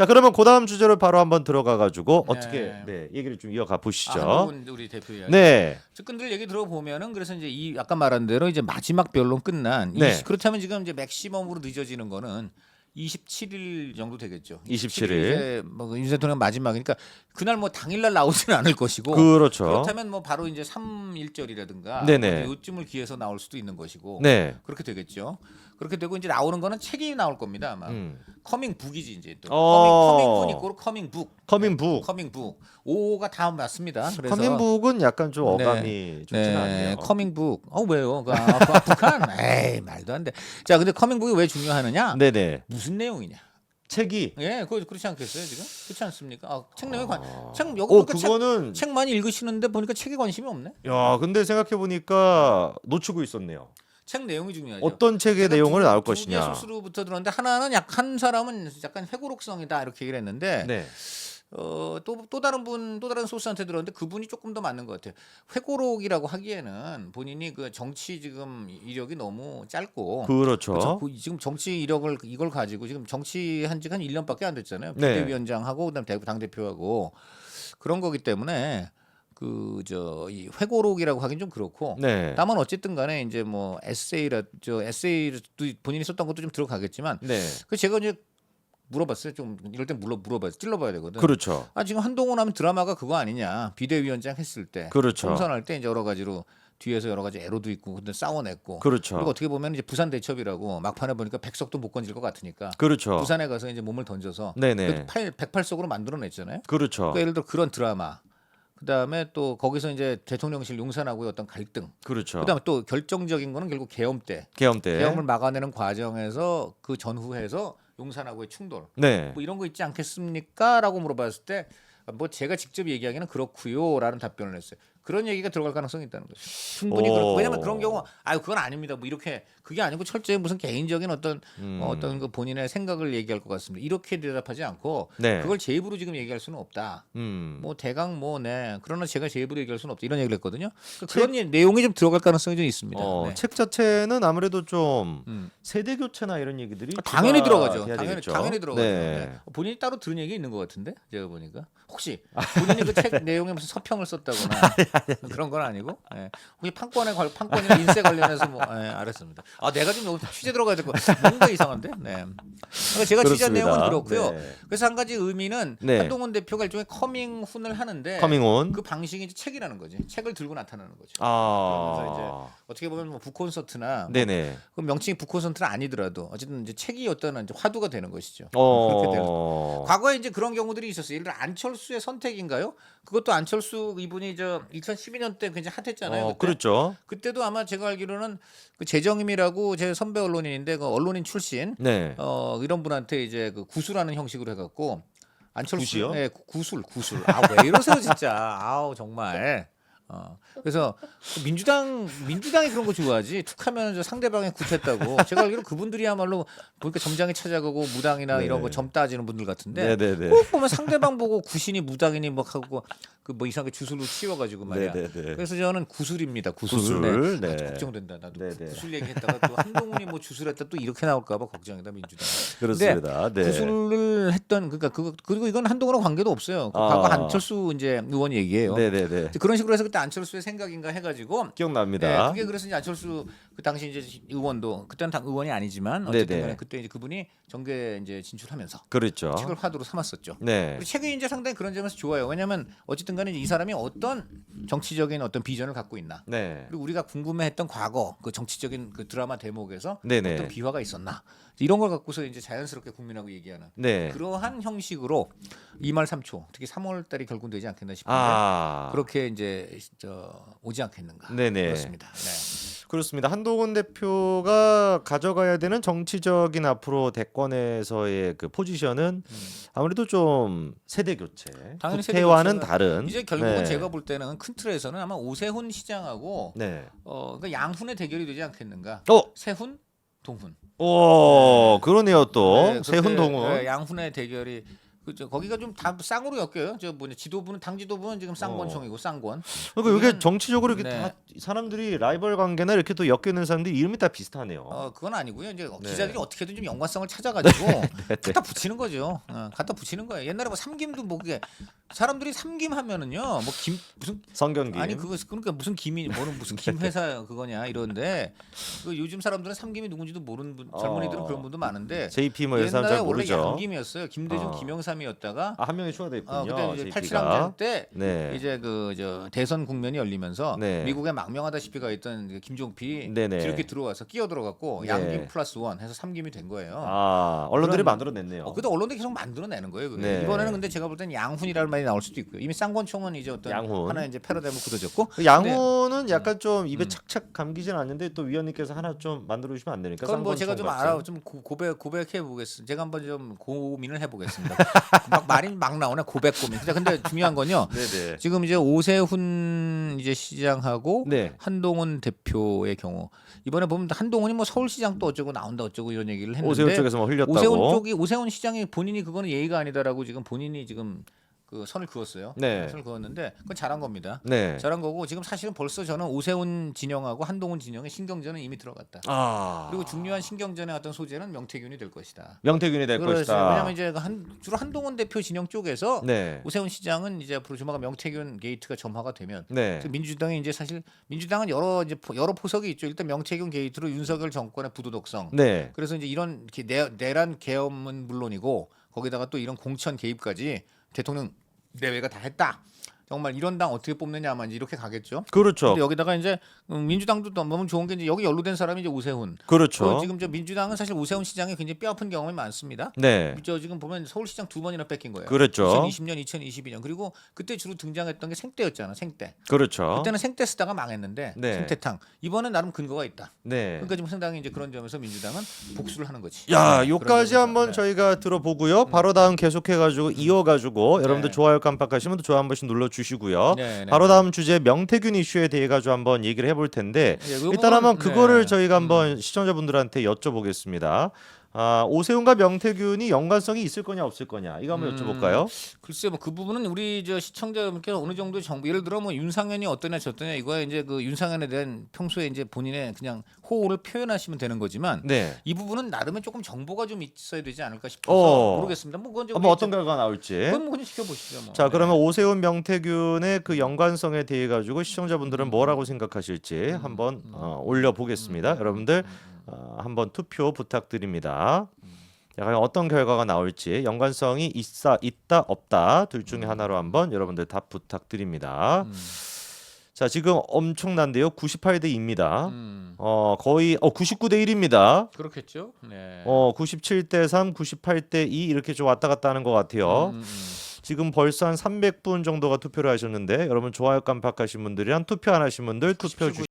자, 그러면 그다음 주제를 바로 한번 들어가 가지고 네. 어떻게 얘기를 좀 이어가 보시죠. 한동훈 우리 대표 이야기. 네. 측근들 얘기 들어보면은 그래서 이제 이 아까 말한 대로 이제 마지막 변론 끝난 네. 그렇다면 지금 이제 맥시멈으로 늦어지는 거는 27일 정도 되겠죠. 27일. 이제 뭐 윤 대통령 마지막이니까 그날 뭐 당일날 나오지는 않을 것이고. 그렇죠. 그렇다면 뭐 바로 이제 3.1절이라든가 네네. 요쯤을 기해서 나올 수도 있는 것이고. 네. 그렇게 되겠죠. 그렇게 되고 이제 나오는 거는 책이 나올 겁니다 아마. 커밍 북이지 이제 또. 커밍 북 있고 커밍 북. 커밍 북. 커밍 북. 오가 다 맞습니다. 그래서 커밍 북은 약간 좀 어감이 네. 좋지는 않네요. 커밍 북. 왜요? 북한? 에이 말도 안 돼. 자, 근데 커밍 북이 왜 중요하느냐? 네네. 무슨 내용이냐? 책이. 예, 그렇지 않겠어요 지금? 그렇지 않습니까? 책 내용이 책 여기 보니까 그거는 책 많이 읽으시는데 보니까 책에 관심이 없네. 야, 근데 생각해 보니까 놓치고 있었네요. 책 내용이 중요하죠. 어떤 책의 내용을 나올 것이냐. 두 개 소스로부터 들었는데 하나는 한 사람은 약간 회고록성이다 이렇게 얘기를 했는데 네. 또 다른 소스한테 들었는데 그분이 조금 더 맞는 것 같아요. 회고록이라고 하기에는 본인이 그 정치 지금 이력이 너무 짧고 그렇죠. 지금 정치 이력을 이걸 가지고 지금 정치한 지가 한 1년밖에 안 됐잖아요. 네. 비대위원장하고 그다음에 당 대표하고 그런 거기 때문에 이 회고록이라고 하긴 좀 그렇고. 네. 다만 어쨌든 간에 이제 뭐 에세이도 본인이 썼던 것도 좀 들어가겠지만 네. 그 제가 이제 물어봤어요. 좀 이럴 땐 물어봐요. 찔러봐야 되거든. 그렇죠. 지금 한동훈 하면 드라마가 그거 아니냐. 비대위원장 했을 때. 그렇죠. 총선할 때 이제 여러 가지로 뒤에서 여러 가지 애로도 있고 근데 싸워냈고. 그렇죠. 그리고 어떻게 보면 이제 부산 대첩이라고 막판에 보니까 백석도 못 건질 것 같으니까. 그렇죠. 부산에 가서 이제 몸을 던져서 네네. 108석으로 만들어냈잖아요. 그렇죠. 그러니까 예를 들어 그런 드라마. 그다음에 또 거기서 이제 대통령실 용산하고의 어떤 갈등. 그렇죠. 그다음에 또 결정적인 거는 결국 계엄 때. 계엄 때. 계엄을 막아내는 과정에서 그 전후에서 용산하고의 충돌. 네. 뭐 이런 거 있지 않겠습니까?라고 물어봤을 때 뭐 제가 직접 얘기하기는 그렇고요라는 답변을 했어요. 그런 얘기가 들어갈 가능성이 있다는 거죠. 충분히 그렇고 왜냐면 그런 경우 그건 아닙니다. 뭐 이렇게 그게 아니고 철저히 무슨 개인적인 어떤 그 본인의 생각을 얘기할 것 같습니다. 이렇게 대답하지 않고 네. 그걸 제 입으로 지금 얘기할 수는 없다. 뭐 대강 그러나 제가 제 입으로 얘기할 수는 없다. 이런 얘기를 했거든요. 그런 내용이 좀 들어갈 가능성이 좀 있습니다. 네. 책 자체는 아무래도 좀 세대 교체나 이런 얘기들이 당연히 들어가죠. 되겠죠. 당연히 들어가죠. 네. 네. 본인이 따로 들은 얘기 있는 것 같은데 제가 보니까 혹시 본인이 그 책 내용에 무슨 서평을 썼다거나 그런 건 아니고 혹시 판권이나 인세 관련해서 알았습니다. 내가 좀 여기 취재 들어가야 될 거 뭔가 이상한데. 네. 그러니까 제가 취재한 그렇습니다. 내용은 그렇고요. 네. 그래서 한 가지 의미는 네. 한동훈 대표가 일종의 커밍훈을 하는데 커밍온. 그 방식이 이제 책이라는 거지. 책을 들고 나타나는 거죠. 아. 그러면서 이제 어떻게 보면 뭐 북콘서트나 네네. 그 명칭이 북콘서트는 아니더라도 어쨌든 이제 책이 어떤 이제 화두가 되는 것이죠. 그렇게 되는. 과거에 이제 그런 경우들이 있었어요. 예를 들어 안철수의 선택인가요? 그것도 안철수 이분이 2012년 때 굉장히 핫했잖아요. 그때. 그렇죠. 그때도 아마 제가 알기로는 그 재정임이라고 제 선배 언론인인데 그 언론인 출신 네. 이런 분한테 이제 그 구술하는 형식으로 해갖고 안철수 구시요? 네, 구술. 왜 이러세요 진짜. 정말. 그래서 민주당이 그런 거 좋아하지. 툭하면 저 상대방이 굿했다고. 제가 알기로 그분들이야말로 보니까 점장에 찾아가고 무당이나 네. 이런 거 점 따지는 분들 같은데. 네네네. 꼭 보면 상대방 보고 구신이 무당이니 뭐 하고 그 뭐 이상하게 주술로 치워가지고 말이야. 네네네. 그래서 저는 구술입니다. 구술. 네. 네. 걱정된다. 나도 네네. 구술 얘기했다가 또 한동훈이 뭐 주술했다 또 이렇게 나올까봐 걱정이다 민주당. 그렇습니다. 네. 구술을 했던 그리고 이건 한동훈하고 관계도 없어요. 과거 안철수 이제 의원 얘기예요. 네네네. 그런 식으로 해서 그때 안철수의 생각인가 해가지고 기억납니다. 네, 그게 그래서 이제 안철수 그 당시 이제 의원도 그때는 당 의원이 아니지만 어쨌든 네네. 간에 그때 이제 그분이 정계 이제 진출하면서 그렇죠. 책을 화두로 삼았었죠. 네. 그리고 책이 이제 상당히 그런 점에서 좋아요. 왜냐하면 어쨌든 간에 이 사람이 어떤 정치적인 어떤 비전을 갖고 있나. 네. 그리고 우리가 궁금해했던 과거 그 정치적인 그 드라마 대목에서 네네. 어떤 비화가 있었나. 이런 걸 갖고서 이제 자연스럽게 국민하고 얘기하는 네. 그러한 형식으로 2말 3초 특히 3월 달이 결국되지 않겠나 싶은데 그렇게 이제 오지 않겠는가. 네네. 그렇습니다. 네. 그렇습니다. 한동훈 대표가 가져가야 되는 정치적인 앞으로 대권에서의 그 포지션은 아무래도 좀 세대 교체, 당연히 세대 국회와는 교체가 다른. 이제 결국은 네. 제가 볼 때는 큰 틀에서는 아마 오세훈 시장하고 네. 그러니까 양훈의 대결이 되지 않겠는가. 세훈, 동훈. 그러네요 또 네, 세훈 동훈. 양훈의 대결이 그죠. 거기가 좀 다 쌍으로 엮여요. 저 뭐냐 지도부는 당 지도부는 지금 쌍권총이고 쌍권. 그러니까 이게 여기는- 정치적으로 이렇게 네. 다 사람들이 라이벌 관계나 이렇게 또 엮여 있는 사람들이 이름이 다 비슷하네요. 그건 아니고요. 이제 네. 기자들이 어떻게든 좀 연관성을 찾아가지고 갖다 붙이는 거죠. 갖다 붙이는 거예요. 옛날에 뭐 삼김도 뭐 그게 사람들이 삼김 하면은요, 뭐 김 무슨 성경기. 아니 그러니까 무슨 김이 뭐는 무슨 김 회사 그거냐 이러는데 그 요즘 사람들은 삼김이 누군지도 모르는 젊은이들은 그런 분도 많은데 JP 뭐 이런 사람 옛날에 잘 원래 모르죠. 양김이었어요. 김대중, 김영삼이었다가 한 명이 추가됐군요. 그때 이제 JP가. 87항쟁 때 네. 이제 그 저 대선 국면이 열리면서 네. 미국에 망명하다시피 가 있던 그 김종필이 네네. 이렇게 들어와서 끼어 들어갔고 네. 양김 플러스 원 해서 삼김이 된 거예요. 언론들이 그런- 만들어냈네요. 그때 언론들이 계속 만들어내는 거예요. 그게. 네. 이번에는 근데 제가 볼 때는 양훈이라는 말이 나올 수도 있고요. 이미 쌍권총은 이제 어떤 양훈. 하나 이제 패러다임으로 굳어졌고 그 양호는 약간 좀 입에 음. 착착 감기진 않는데 또 위원님께서 하나 좀 만들어 주시면 안 되니까. 그건 뭐 제가 좀 쌍권총 알아 좀 고백해 보겠습니다. 제가 한번 좀 고민을 해보겠습니다. 막 말이 막 나오네 고백 고민. 진짜 근데 중요한 건요. 네네. 지금 이제 오세훈 이제 시장하고 네. 한동훈 대표의 경우 이번에 보면 한동훈이 뭐 서울시장도 어쩌고 나온다 어쩌고 이런 얘기를 했는데 오세훈 쪽에서 뭐 흘렸다고. 오세훈 시장이 본인이 그거는 예의가 아니다라고 지금 본인이 지금 그 선을 그었어요. 네. 선을 그었는데 그건 잘한 겁니다. 네. 잘한 거고 지금 사실은 벌써 저는 오세훈 진영하고 한동훈 진영의 신경전은 이미 들어갔다. 그리고 중요한 신경전의 어떤 소재는 명태균이 될 것이다. 명태균이 될 그렇죠. 것이다. 왜냐하면 이제 주로 한동훈 대표 진영 쪽에서 네. 오세훈 시장은 이제 앞으로 조만간 명태균 게이트가 점화가 되면 네. 민주당이 이제 사실 민주당은 여러 포석이 있죠. 일단 명태균 게이트로 윤석열 정권의 부도덕성. 네. 그래서 이제 이런 내란 계엄은 물론이고 거기다가 또 이런 공천 개입까지 대통령 내외가 다 했다. 정말 이런 당 어떻게 뽑느냐 아마 이제 이렇게 가겠죠. 그렇죠. 근데 여기다가 이제 민주당도 너무 좋은 게 이제 여기 연루된 사람이 이제 오세훈. 그렇죠. 지금 저 민주당은 사실 오세훈 시장이 굉장히 뼈아픈 경험이 많습니다. 네. 저 지금 보면 서울시장 2번이나 뺏긴 거예요. 그렇죠. 2020년, 2022년 그리고 그때 주로 등장했던 게 생떼였잖아. 생떼. 그렇죠. 그때는 생떼 쓰다가 망했는데 네. 생태탕. 이번엔 나름 근거가 있다. 네. 그러니까 지금 상당히 이제 그런 점에서 민주당은 복수를 하는 거지. 야, 네, 요까지 그런 한번 점에서. 저희가 들어보고요. 바로 다음 계속해가지고 이어가지고 여러분들 네. 좋아요 깜빡하시면 또 좋아요 한 번씩 눌러주시고요. 네, 네. 바로 다음 주제 명태균 이슈에 대해 가지고 한번 얘기를 해볼 텐데 네, 요 일단 부분은- 한번 그거를 네. 저희가 한번 시청자분들한테 여쭤보겠습니다. 오세훈과 명태균이 연관성이 있을 거냐 없을 거냐 이거 한번 여쭤볼까요? 글쎄 뭐 그 부분은 우리 저 시청자 여러분께서 어느 정도의 정보 예를 들어 뭐 윤상현이 어떠냐 저떠냐 이거에 이제 그 윤상현에 대한 평소에 이제 본인의 그냥 호호를 표현하시면 되는 거지만 네. 이 부분은 나름의 조금 정보가 좀 있어야 되지 않을까 싶어서 어. 모르겠습니다. 뭐 그건 좀 한번 어떤 결과가 나올지. 그건 뭐 그냥 지켜보시죠. 뭐. 자, 네. 그러면 오세훈 명태균의 그 연관성에 대해 가지고 시청자분들은 뭐라고 생각하실지 한번 올려 보겠습니다. 여러분들 한번 투표 부탁드립니다. 자, 과연 어떤 결과가 나올지 연관성이 있다 없다 둘 중에 하나로 한번 여러분들 답 부탁드립니다. 자, 지금 엄청난데요. 98대 2입니다. 거의 99대 1입니다. 그렇겠죠. 네. 97대 3, 98대 2 이렇게 좀 왔다 갔다 하는 것 같아요. 지금 벌써 한 300분 정도가 투표를 하셨는데 여러분 좋아요 깜빡하신 분들이랑 투표 안 하신 분들 투표 97,